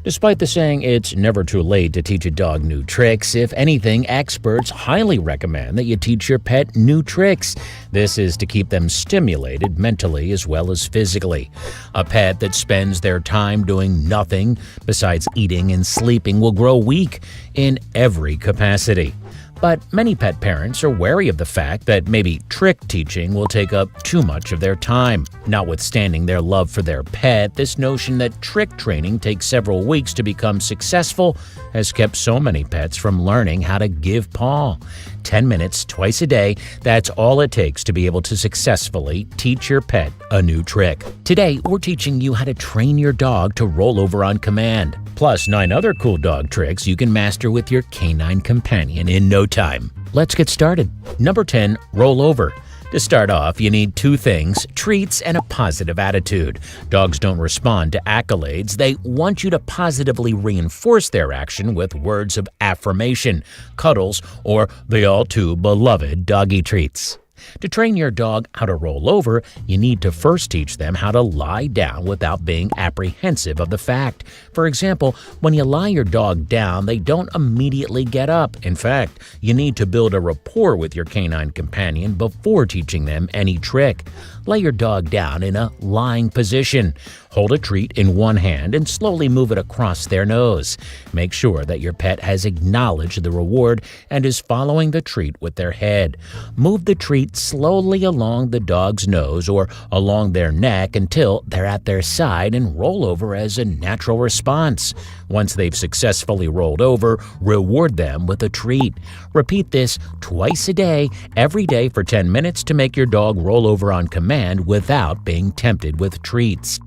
Despite the saying it's never too late to teach a dog new tricks, if anything, experts highly recommend that you teach your pet new tricks. This is to keep them stimulated mentally as well as physically. A pet that spends their time doing nothing besides eating and sleeping will grow weak in every capacity. But many pet parents are wary of the fact that maybe trick teaching will take up too much of their time. Notwithstanding their love for their pet, this notion that trick training takes several weeks to become successful has kept so many pets from learning how to give paw. 10 minutes twice a day, that's all it takes to be able to successfully teach your pet a new trick. Today, we're teaching you how to train your dog to roll over on command, plus 9 other cool dog tricks you can master with your canine companion in no time. Let's get started. Number 10, roll over. To start off, you need 2 things: treats and a positive attitude. Dogs don't respond to accolades. They want you to positively reinforce their action with words of affirmation, cuddles, or the all-too-beloved doggy treats. To train your dog how to roll over, you need to first teach them how to lie down without being apprehensive of the fact. For example, when you lie your dog down, they don't immediately get up. In fact, you need to build a rapport with your canine companion before teaching them any trick. Lay your dog down in a lying position. Hold a treat in one hand and slowly move it across their nose. Make sure that your pet has acknowledged the reward and is following the treat with their head. Move the treat slowly along the dog's nose or along their neck until they're at their side and roll over as a natural response. Once they've successfully rolled over, reward them with a treat. Repeat this twice a day, every day for 10 minutes to make your dog roll over on command without being tempted with treats.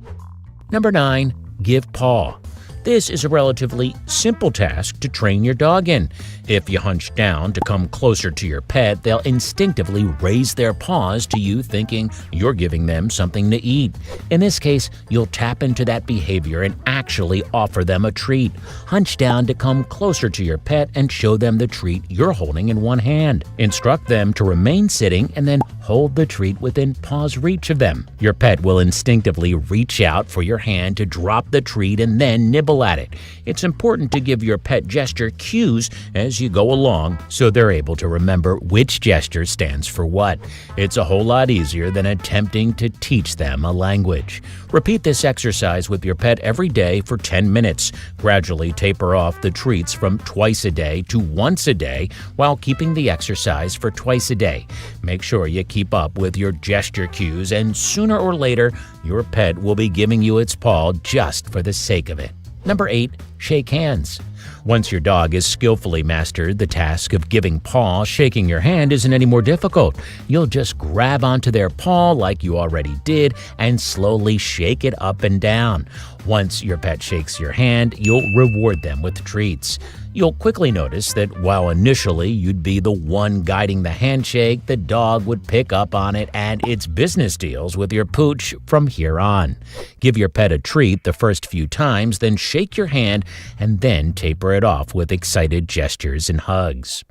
Number 9, give paw. This is a relatively simple task to train your dog in. If you hunch down to come closer to your pet, they'll instinctively raise their paws to you, thinking you're giving them something to eat. In this case, you'll tap into that behavior and actually offer them a treat. Hunch down to come closer to your pet and show them the treat you're holding in one hand. Instruct them to remain sitting and then hold the treat within paw's reach of them. Your pet will instinctively reach out for your hand to drop the treat and then nibble at it. It's important to give your pet gesture cues as you go along so they're able to remember which gesture stands for what. It's a whole lot easier than attempting to teach them a language. Repeat this exercise with your pet every day for 10 minutes. Gradually taper off the treats from twice a day to once a day while keeping the exercise for twice a day. Make sure you keep up with your gesture cues, and sooner or later, your pet will be giving you its paw just for the sake of it. Number 8, shake hands. Once your dog has skillfully mastered the task of giving paw, shaking your hand isn't any more difficult. You'll just grab onto their paw like you already did and slowly shake it up and down. Once your pet shakes your hand, you'll reward them with treats. You'll quickly notice that while initially you'd be the one guiding the handshake, the dog would pick up on it and it's business deals with your pooch from here on. Give your pet a treat the first few times, then shake your hand and then taper it off with excited gestures and hugs.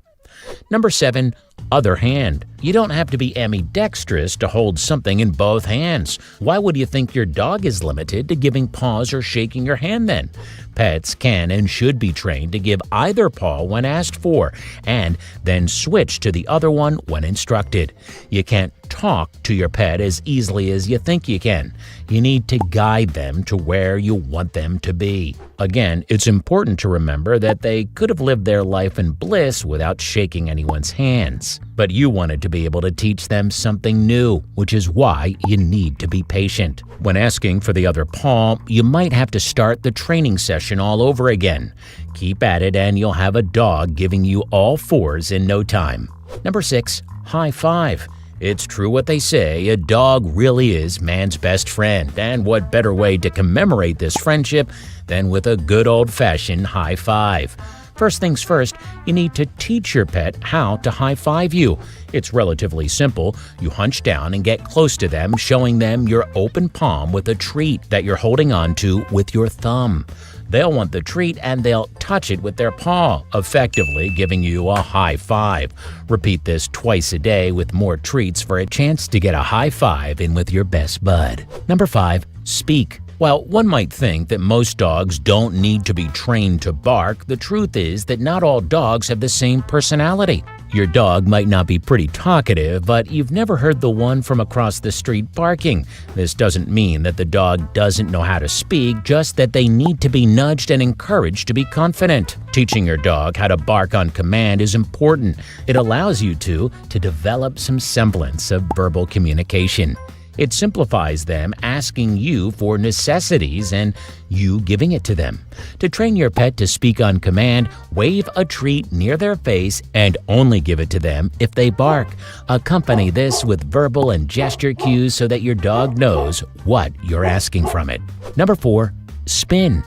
Number 7, other hand. You don't have to be ambidextrous to hold something in both hands. Why would you think your dog is limited to giving paws or shaking your hand then? Pets can and should be trained to give either paw when asked for, and then switch to the other one when instructed. You can't talk to your pet as easily as you think you can. You need to guide them to where you want them to be. Again, it's important to remember that they could have lived their life in bliss without shaking anyone's hands. But you wanted to be able to teach them something new, which is why you need to be patient. When asking for the other paw, you might have to start the training session all over again. Keep at it and you'll have a dog giving you all 4s in no time. Number 6, high five. It's true what they say, a dog really is man's best friend, and what better way to commemorate this friendship than with a good old-fashioned high five. First things first, you need to teach your pet how to high-five you. It's relatively simple. You hunch down and get close to them, showing them your open palm with a treat that you're holding on to with your thumb. They'll want the treat and they'll touch it with their paw, effectively giving you a high five. Repeat this twice a day with more treats for a chance to get a high five in with your best bud. Number 5, speak. While one might think that most dogs don't need to be trained to bark, the truth is that not all dogs have the same personality. Your dog might not be pretty talkative, but you've never heard the one from across the street barking. This doesn't mean that the dog doesn't know how to speak, just that they need to be nudged and encouraged to be confident. Teaching your dog how to bark on command is important. It allows you to develop some semblance of verbal communication. It simplifies them asking you for necessities and you giving it to them. To train your pet to speak on command, wave a treat near their face and only give it to them if they bark. Accompany this with verbal and gesture cues so that your dog knows what you're asking from it. Number 4. Spin.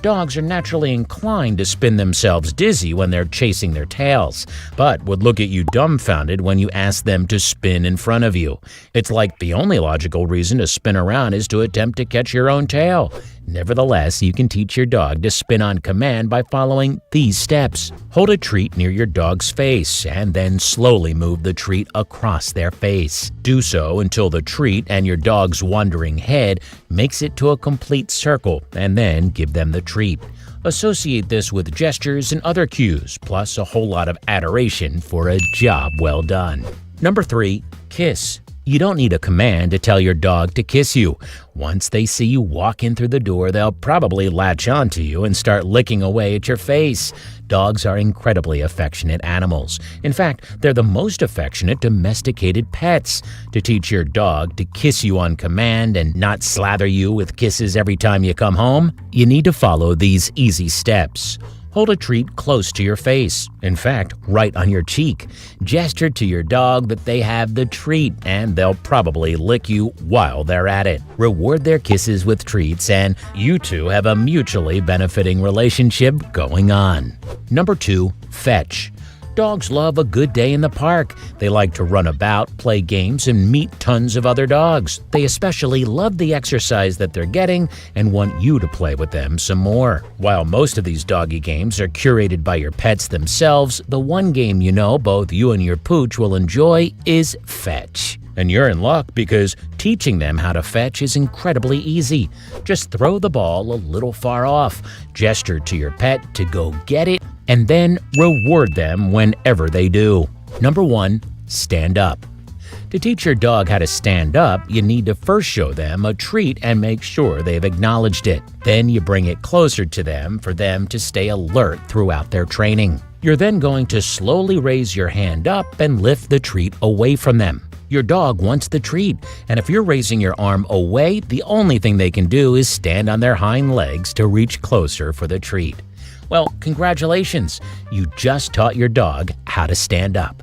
Dogs are naturally inclined to spin themselves dizzy when they're chasing their tails, but would look at you dumbfounded when you ask them to spin in front of you. It's like the only logical reason to spin around is to attempt to catch your own tail. Nevertheless, you can teach your dog to spin on command by following these steps. Hold a treat near your dog's face and then slowly move the treat across their face. Do so until the treat and your dog's wandering head makes it to a complete circle, and then give them the treat. Associate this with gestures and other cues, plus a whole lot of adoration for a job well done. Number 3. Kiss. You don't need a command to tell your dog to kiss you. Once they see you walk in through the door, they'll probably latch on to you and start licking away at your face. Dogs are incredibly affectionate animals. In fact, they're the most affectionate domesticated pets. To teach your dog to kiss you on command and not slather you with kisses every time you come home, you need to follow these easy steps. Hold a treat close to your face, in fact, right on your cheek. Gesture to your dog that they have the treat, and they'll probably lick you while they're at it. Reward their kisses with treats, and you two have a mutually benefiting relationship going on. Number 2. Fetch. Dogs love a good day in the park. They like to run about, play games, and meet tons of other dogs. They especially love the exercise that they're getting and want you to play with them some more. While most of these doggy games are curated by your pets themselves, the one game you know both you and your pooch will enjoy is fetch. And you're in luck because teaching them how to fetch is incredibly easy. Just throw the ball a little far off, gesture to your pet to go get it, and then reward them whenever they do. Number 1. Stand up. To teach your dog how to stand up, you need to first show them a treat and make sure they've acknowledged it. Then you bring it closer to them for them to stay alert throughout their training. You're then going to slowly raise your hand up and lift the treat away from them. Your dog wants the treat, and if you're raising your arm away, the only thing they can do is stand on their hind legs to reach closer for the treat. Well, congratulations! You just taught your dog how to stand up.